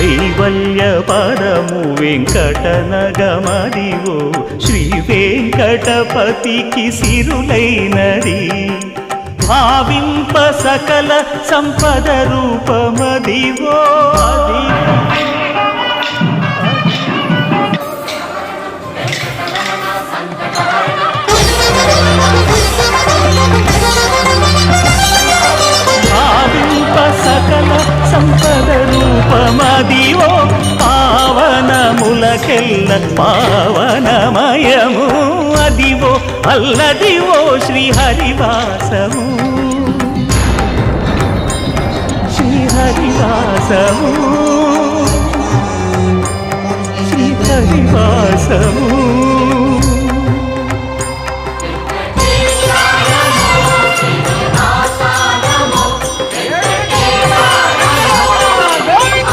కైవల్య పదము వెంకటనగమదివో శ్రీ వెంకటపతికి సిరులైనది భావింప సకల సంపద రూపమదివో భావింప సకల సంపద రూపమదివో పావనములకెల్ల పావనమయము అదివో అల్లదివో శ్రీహరివాసము శ్రీహరివాసము శ్రీహరివాసము